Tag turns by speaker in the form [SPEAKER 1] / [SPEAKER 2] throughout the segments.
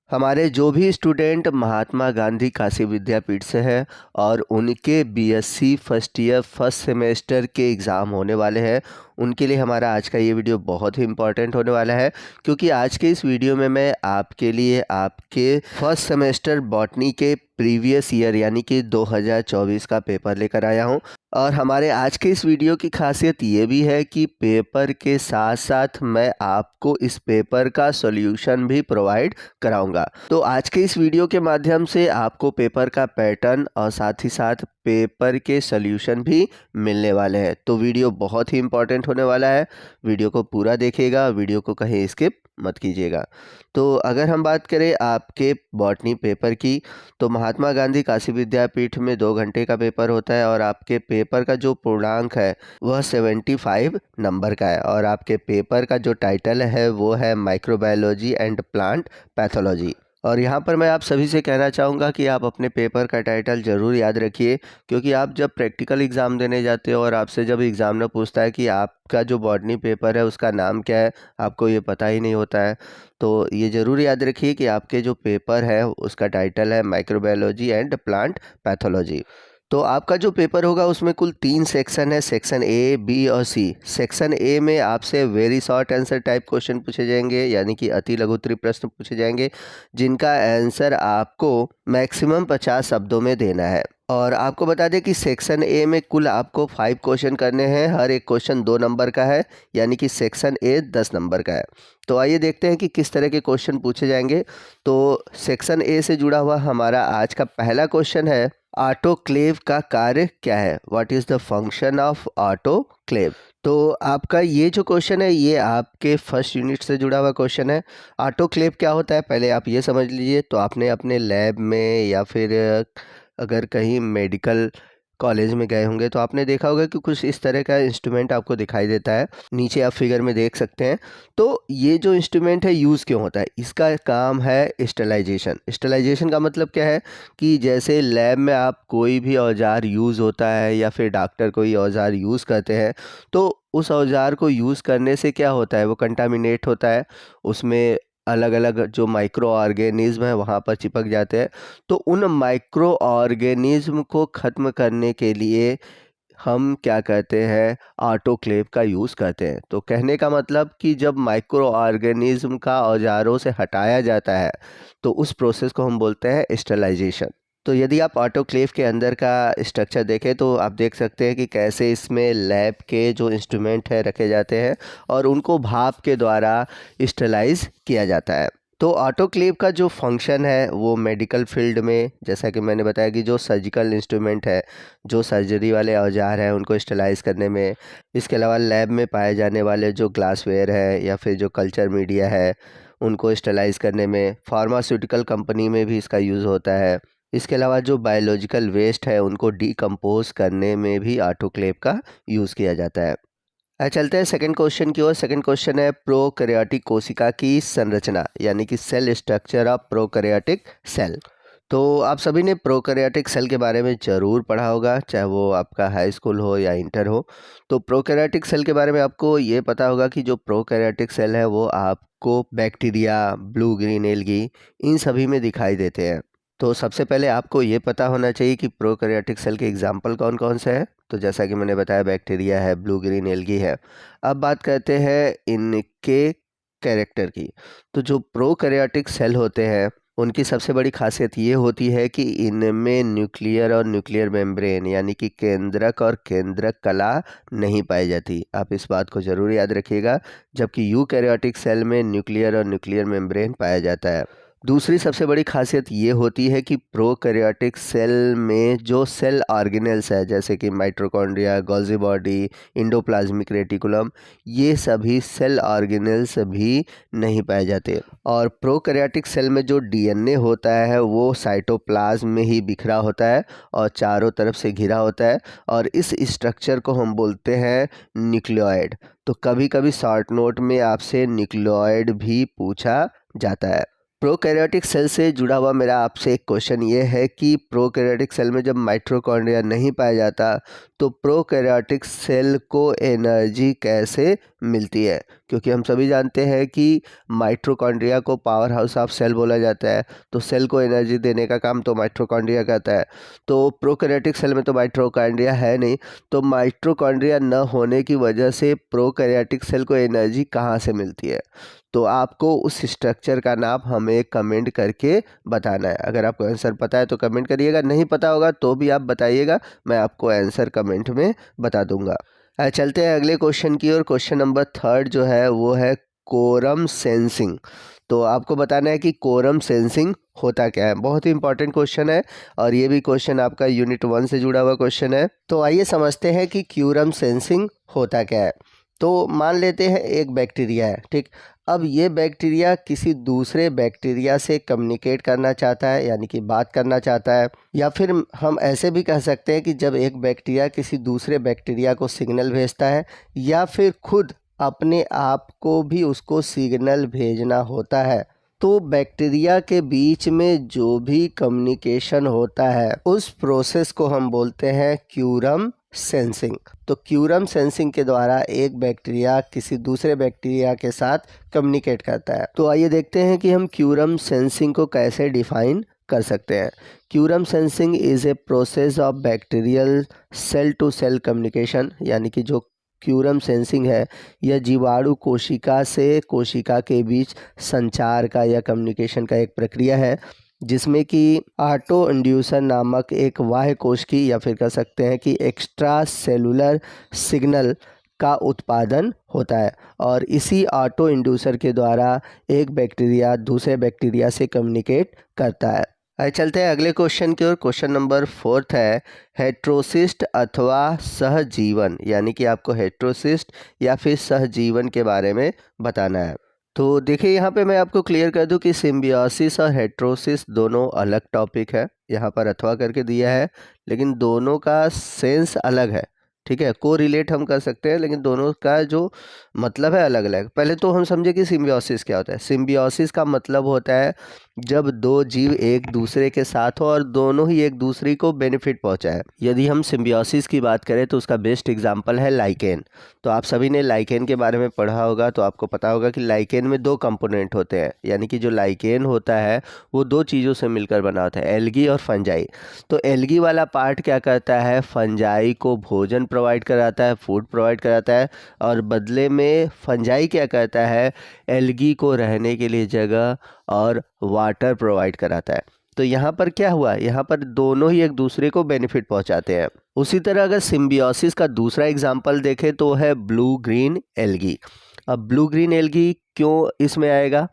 [SPEAKER 1] हमारे जो भी स्टूडेंट महात्मा गांधी काशी विद्यापीठ से हैं और उनके BSc first year first semester के एग्ज़ाम होने वाले हैं, उनके लिए हमारा आज का ये वीडियो बहुत ही इम्पॉर्टेंट होने वाला है, क्योंकि आज के इस वीडियो में मैं आपके लिए आपके फर्स्ट सेमेस्टर बॉटनी के प्रीवियस ईयर यानी कि 2024 का पेपर लेकर आया हूँ। और हमारे आज के इस वीडियो की खासियत ये भी है कि पेपर के साथ साथ मैं आपको इस पेपर का सॉल्यूशन भी प्रोवाइड कराऊंगा। तो आज के इस वीडियो के माध्यम से आपको पेपर का पैटर्न और साथ ही साथ पेपर के सॉल्यूशन भी मिलने वाले हैं। तो वीडियो बहुत ही इंपॉर्टेंट होने वाला है, वीडियो को पूरा देखिएगा, वीडियो को कहीं स्किप मत कीजिएगा। तो अगर हम बात करें आपके बॉटनी पेपर की, तो महात्मा गांधी काशी विद्यापीठ में 2 घंटे का पेपर होता है और आपके पेपर का जो पूर्णांक है वह 75 नंबर का है। और आपके पेपर का जो टाइटल है वो है माइक्रोबायोलॉजी एंड प्लांट पैथोलॉजी। और यहाँ पर मैं आप सभी से कहना चाहूँगा कि आप अपने पेपर का टाइटल ज़रूर याद रखिए, क्योंकि आप जब प्रैक्टिकल एग्ज़ाम देने जाते हो और आपसे जब एग्ज़ामिनर पूछता है कि आपका जो बॉटनी पेपर है उसका नाम क्या है, आपको ये पता ही नहीं होता है। तो ये ज़रूर याद रखिए कि आपके जो पेपर है उसका टाइटल है माइक्रोबायोलॉजी एंड प्लांट पैथोलॉजी। तो आपका जो पेपर होगा उसमें कुल 3 सेक्शन है, सेक्शन ए, बी और सी। सेक्शन ए में आपसे very short answer type question पूछे जाएंगे, यानी कि अति लघु उत्तरीय प्रश्न पूछे जाएंगे, जिनका आंसर आपको मैक्सिमम 50 शब्दों में देना है। और आपको बता दें कि सेक्शन ए में कुल आपको 5 क्वेश्चन करने हैं, हर एक क्वेश्चन 2 नंबर का है, यानी कि सेक्शन ए 10 नंबर का है। तो आइए देखते हैं कि किस तरह के क्वेश्चन पूछे जाएंगे। तो सेक्शन ए से जुड़ा हुआ हमारा आज का पहला क्वेश्चन है, ऑटोक्लेव का कार्य क्या है? What is the function of autoclave? तो आपका ये जो क्वेश्चन है ये आपके फर्स्ट यूनिट से जुड़ा हुआ क्वेश्चन है। ऑटोक्लेव क्या होता है पहले आप ये समझ लीजिए। तो आपने अपने लैब में या फिर अगर कहीं मेडिकल कॉलेज में गए होंगे तो आपने देखा होगा कि कुछ इस तरह का इंस्ट्रूमेंट आपको दिखाई देता है, नीचे आप फिगर में देख सकते हैं। तो ये जो इंस्ट्रूमेंट है यूज़ क्यों होता है? इसका काम है स्टरलाइजेशन। स्टरलाइजेशन का मतलब क्या है कि जैसे लैब में आप कोई भी औजार यूज़ होता है या फिर डॉक्टर कोई औजार यूज़ करते हैं, तो उस औजार को यूज़ करने से क्या होता है, वो कंटामिनेट होता है, उसमें अलग अलग जो माइक्रो ऑर्गेनिज्म है वहाँ पर चिपक जाते हैं। तो उन माइक्रो ऑर्गेनिज्म को ख़त्म करने के लिए हम क्या करते हैं, ऑटोक्लेव का यूज़ करते हैं। तो कहने का मतलब कि जब माइक्रो ऑर्गेनिज्म का औजारों से हटाया जाता है तो उस प्रोसेस को हम बोलते हैं स्टरलाइजेशन। तो यदि आप ऑटोक्लेव के अंदर का स्ट्रक्चर देखें तो आप देख सकते हैं कि कैसे इसमें लैब के जो इंस्ट्रूमेंट है रखे जाते हैं और उनको भाप के द्वारा स्टरलाइज किया जाता है। तो ऑटोक्लेव का जो फंक्शन है वो मेडिकल फील्ड में, जैसा कि मैंने बताया कि जो सर्जिकल इंस्ट्रूमेंट है, जो सर्जरी वाले औजार हैं उनको स्टरलाइज करने में, इसके अलावा लैब में पाए जाने वाले जो ग्लासवेयर है या फिर जो कल्चर मीडिया है उनको स्टरलाइज करने में, फार्मास्यूटिकल कंपनी में भी इसका यूज़ होता है। इसके अलावा जो बायोलॉजिकल वेस्ट है उनको डिकम्पोज करने में भी ऑटोक्लेव का यूज़ किया जाता है। चलते हैं सेकंड क्वेश्चन की ओर। सेकंड क्वेश्चन है प्रोकैरियोटिक कोशिका की संरचना, यानी कि cell structure of prokaryotic cell. तो आप सभी ने प्रोकैरियोटिक सेल के बारे में ज़रूर पढ़ा होगा, चाहे वो आपका हाई स्कूल हो या इंटर हो। तो प्रोकैरियोटिक सेल के बारे में आपको ये पता होगा कि जो प्रोकैरियोटिक सेल है वो आपको बैक्टीरिया, ब्लू ग्रीन एल्गी, इन सभी में दिखाई देते हैं। तो सबसे पहले आपको ये पता होना चाहिए कि प्रोकैरियोटिक सेल के एग्जाम्पल कौन कौन से हैं। तो जैसा कि मैंने बताया, बैक्टीरिया है, ब्लू ग्रीन एल्गी है। अब बात करते हैं इनके कैरेक्टर की। तो जो प्रोकैरियोटिक सेल होते हैं उनकी सबसे बड़ी खासियत ये होती है कि इनमें न्यूक्लियर और न्यूक्लियर मेम्ब्रेन, यानी कि केंद्रक और केंद्रक कला नहीं पाई जाती। आप इस बात को ज़रूर याद रखिएगा। जबकि यूकैरियोटिक सेल में न्यूक्लियर और न्यूक्लियर मेम्ब्रेन पाया जाता है। दूसरी सबसे बड़ी खासियत ये होती है कि प्रोकैरियोटिक सेल में जो सेल ऑर्गेनेल्स है, जैसे कि mitochondria, Golgi body, endoplasmic reticulum, ये सभी सेल ऑर्गेनेल्स भी नहीं पाए जाते। और प्रोकैरियोटिक सेल में जो डीएनए होता है वो साइटोप्लाज्म में ही बिखरा होता है और चारों तरफ से घिरा होता है, और इस स्ट्रक्चर को हम बोलते हैं न्यूक्लियोइड। तो कभी कभी शॉर्ट नोट में आपसे न्यूक्लियोइड भी पूछा जाता है। प्रोकैरियोटिक सेल से जुड़ा हुआ मेरा आपसे एक क्वेश्चन ये है कि प्रोकैरियोटिक सेल में जब माइटोकॉन्ड्रिया नहीं पाया जाता तो प्रोकैरियोटिक सेल को एनर्जी कैसे मिलती है, क्योंकि हम सभी जानते हैं कि माइटोकॉन्ड्रिया को पावर हाउस ऑफ सेल बोला जाता है। तो सेल को एनर्जी देने का काम तो माइटोकॉन्ड्रिया करता है। तो प्रोकैरियोटिक सेल में तो माइटोकॉन्ड्रिया है नहीं, तो माइटोकॉन्ड्रिया न होने की वजह से प्रोकैरियोटिक सेल को एनर्जी कहाँ से मिलती है। तो आपको उस स्ट्रक्चर का नाम हमें कमेंट करके बताना है। अगर आपको आंसर पता है तो कमेंट करिएगा, नहीं पता होगा तो भी आप बताइएगा, मैं आपको आंसर कमेंट में बता दूंगा। चलते हैं अगले क्वेश्चन की ओर। क्वेश्चन नंबर 3 जो है वो है कोरम सेंसिंग। तो आपको बताना है कि कोरम सेंसिंग होता क्या है। बहुत ही इंपॉर्टेंट क्वेश्चन है और ये भी क्वेश्चन आपका यूनिट 1 से जुड़ा हुआ क्वेश्चन है। तो आइए समझते हैं कि क्यूरम सेंसिंग होता क्या है। तो मान लेते हैं एक बैक्टीरिया है, ठीक। अब ये बैक्टीरिया किसी दूसरे बैक्टीरिया से कम्युनिकेट करना चाहता है, यानी कि बात करना चाहता है, या फिर हम ऐसे भी कह सकते हैं कि जब एक बैक्टीरिया किसी दूसरे बैक्टीरिया को सिग्नल भेजता है, या फिर खुद अपने आप को भी उसको सिग्नल भेजना होता है, तो बैक्टीरिया के बीच में जो भी कम्युनिकेशन होता है उस प्रोसेस को हम बोलते हैं क्यूरम सेंसिंग। तो क्यूरम सेंसिंग के द्वारा एक बैक्टीरिया किसी दूसरे बैक्टीरिया के साथ कम्युनिकेट करता है। तो आइए देखते हैं कि हम क्यूरम सेंसिंग को कैसे डिफाइन कर सकते हैं। Quorum sensing is a process of bacterial cell to cell communication, यानी कि जो क्यूरम सेंसिंग है यह जीवाणु कोशिका से कोशिका के बीच संचार का या कम्युनिकेशन का एक प्रक्रिया है, जिसमें कि ऑटो इंड्यूसर नामक एक बाह्य कोश की, या फिर कह सकते हैं कि एक्स्ट्रा सेलुलर सिग्नल का उत्पादन होता है, और इसी ऑटो इंड्यूसर के द्वारा एक बैक्टीरिया दूसरे बैक्टीरिया से कम्युनिकेट करता है। आइए चलते हैं अगले क्वेश्चन की ओर। क्वेश्चन नंबर 4 है हेट्रोसिस्ट अथवा सहजीवन, यानी कि आपको हेट्रोसिस्ट या फिर सहजीवन के बारे में बताना है। तो देखिए यहाँ पे मैं आपको क्लियर कर दूं कि सिम्बियोसिस और हेट्रोसिस दोनों अलग टॉपिक है। यहाँ पर अथवा करके दिया है, लेकिन दोनों का सेंस अलग है, ठीक है। को रिलेट हम कर सकते हैं, लेकिन दोनों का जो मतलब है अलग अलग। पहले तो हम समझे कि सिम्बियोसिस क्या होता है। सिम्बियोसिस का मतलब होता है जब दो जीव एक दूसरे के साथ हो और दोनों ही एक दूसरे को बेनिफिट पहुंचाए। यदि हम सिम्बियोसिस की बात करें तो उसका बेस्ट एग्जांपल है लाइकेन। तो आप सभी ने लाइकेन के बारे में पढ़ा होगा, तो आपको पता होगा कि लाइकेन में 2 कंपोनेंट होते हैं, यानी कि जो लाइकेन होता है वो 2 चीज़ों से मिलकर बना होता है, एल्गी और फंजाई। तो एल्गी वाला पार्ट क्या करता है, फंजाई को भोजन प्रोवाइड कराता है, फूड प्रोवाइड कराता है, और बदले में फंजाई क्या करता है, एल्गी को रहने के लिए जगह और वाटर प्रोवाइड कराता है। तो यहाँ पर क्या हुआ, यहाँ पर दोनों ही एक दूसरे को बेनिफिट पहुँचाते हैं। उसी तरह अगर सिम्बियोसिस का दूसरा एग्जाम्पल देखें तो है ब्लू ग्रीन एल्गी। अब ब्लू ग्रीन एल्गी क्यों इसमें आएगा,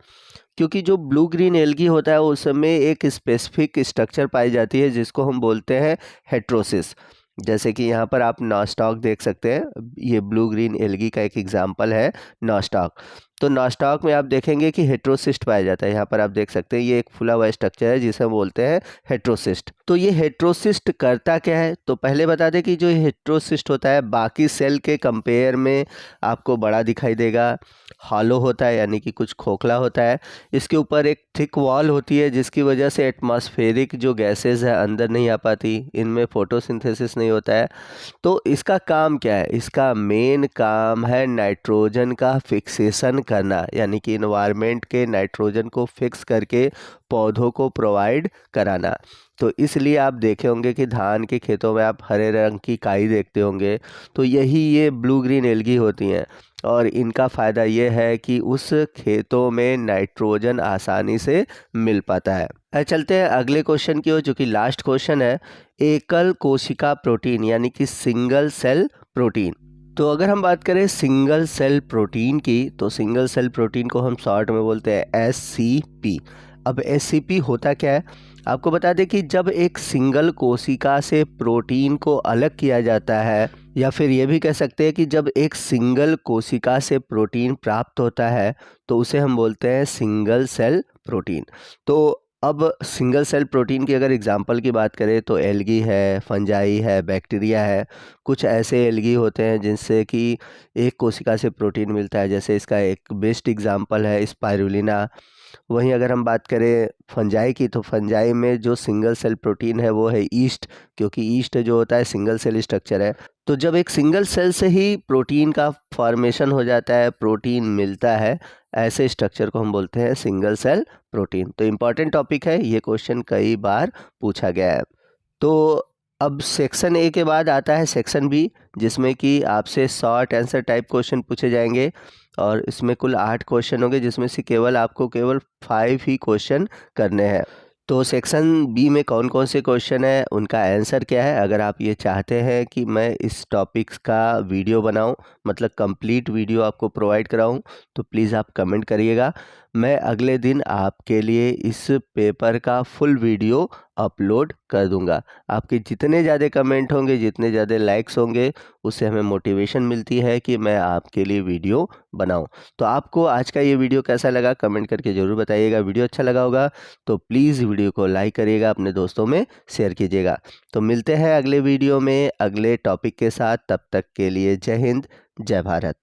[SPEAKER 1] क्योंकि जो ब्लू ग्रीन एल्गी होता है उसमें एक स्पेसिफिक स्ट्रक्चर पाई जाती है जिसको हम बोलते हैं हेट्रोसिस। जैसे कि यहाँ पर आप नॉस्टॉक देख सकते हैं, ये ब्लू ग्रीन एल्गी का एक एग्जाम्पल है नॉस्टॉक। तो नॉस्टॉक में आप देखेंगे कि हेट्रोसिस्ट पाया जाता है। यहाँ पर आप देख सकते हैं ये एक फुला हुआ स्ट्रक्चर है जिसे हम बोलते हैं हेट्रोसिस्ट। तो ये हेट्रोसिस्ट करता क्या है, तो पहले बता दें कि जो हेट्रोसिस्ट होता है बाकी सेल के कंपेयर में आपको बड़ा दिखाई देगा, हॉलो होता है यानी कि कुछ खोखला होता है, इसके ऊपर एक थिक वॉल होती है जिसकी वजह से एटमॉस्फेरिक जो गैसेज है अंदर नहीं आ पाती, इनमें फोटोसिंथेसिस नहीं होता है। तो इसका काम क्या है, इसका मेन काम है नाइट्रोजन का फिक्सेशन करना, यानी कि इन्वायरमेंट के नाइट्रोजन को फिक्स करके पौधों को प्रोवाइड कराना। तो इसलिए आप देखे होंगे कि धान के खेतों में आप हरे रंग की काई देखते होंगे, तो यही ये ब्लू ग्रीन एल्गी होती हैं, और इनका फ़ायदा ये है कि उस खेतों में नाइट्रोजन आसानी से मिल पाता है। चलते हैं अगले क्वेश्चन की ओर, जो कि लास्ट क्वेश्चन है एकल कोशिका प्रोटीन, यानी कि सिंगल सेल प्रोटीन। तो अगर हम बात करें सिंगल सेल प्रोटीन की, तो सिंगल सेल प्रोटीन को हम शॉर्ट में बोलते हैं SCP। अब SCP होता क्या है, आपको बता दें कि जब एक सिंगल कोशिका से प्रोटीन को अलग किया जाता है, या फिर ये भी कह सकते हैं कि जब एक सिंगल कोशिका से प्रोटीन प्राप्त होता है तो उसे हम बोलते हैं सिंगल सेल प्रोटीन। तो अब सिंगल सेल प्रोटीन की अगर एग्जांपल की बात करें तो एल्गी है, फंजाई है, बैक्टीरिया है। कुछ ऐसे एल्गी होते हैं जिनसे कि एक कोशिका से प्रोटीन मिलता है, जैसे इसका एक बेस्ट एग्जांपल है स्पाइरुलिना। वहीं अगर हम बात करें फंजाई की, तो फंजाई में जो सिंगल सेल प्रोटीन है वो है ईस्ट, क्योंकि ईस्ट जो होता है सिंगल सेल स्ट्रक्चर है। तो जब एक सिंगल सेल से ही प्रोटीन का फॉर्मेशन हो जाता है, प्रोटीन मिलता है, ऐसे स्ट्रक्चर को हम बोलते हैं सिंगल सेल प्रोटीन। तो इम्पॉर्टेंट टॉपिक है, ये क्वेश्चन कई बार पूछा गया है। तो अब सेक्शन ए के बाद आता है सेक्शन बी, जिसमें कि आपसे शॉर्ट आंसर टाइप क्वेश्चन पूछे जाएंगे और इसमें कुल 8 क्वेश्चन होंगे, जिसमें से आपको केवल 5 ही क्वेश्चन करने हैं। तो सेक्शन बी में कौन कौन से क्वेश्चन है, उनका आंसर क्या है, अगर आप ये चाहते हैं कि मैं इस टॉपिक्स का वीडियो बनाऊं, मतलब कंप्लीट वीडियो आपको प्रोवाइड कराऊं, तो प्लीज़ आप कमेंट करिएगा। मैं अगले दिन आपके लिए इस पेपर का फुल वीडियो अपलोड कर दूंगा। आपके जितने ज़्यादा कमेंट होंगे, जितने ज़्यादा लाइक्स होंगे, उससे हमें मोटिवेशन मिलती है कि मैं आपके लिए वीडियो बनाऊं। तो आपको आज का ये वीडियो कैसा लगा कमेंट करके ज़रूर बताइएगा। वीडियो अच्छा लगा होगा तो प्लीज़ वीडियो को लाइक करिएगा, अपने दोस्तों में शेयर कीजिएगा। तो मिलते हैं अगले वीडियो में अगले टॉपिक के साथ, तब तक के लिए जय हिंद, जय भारत।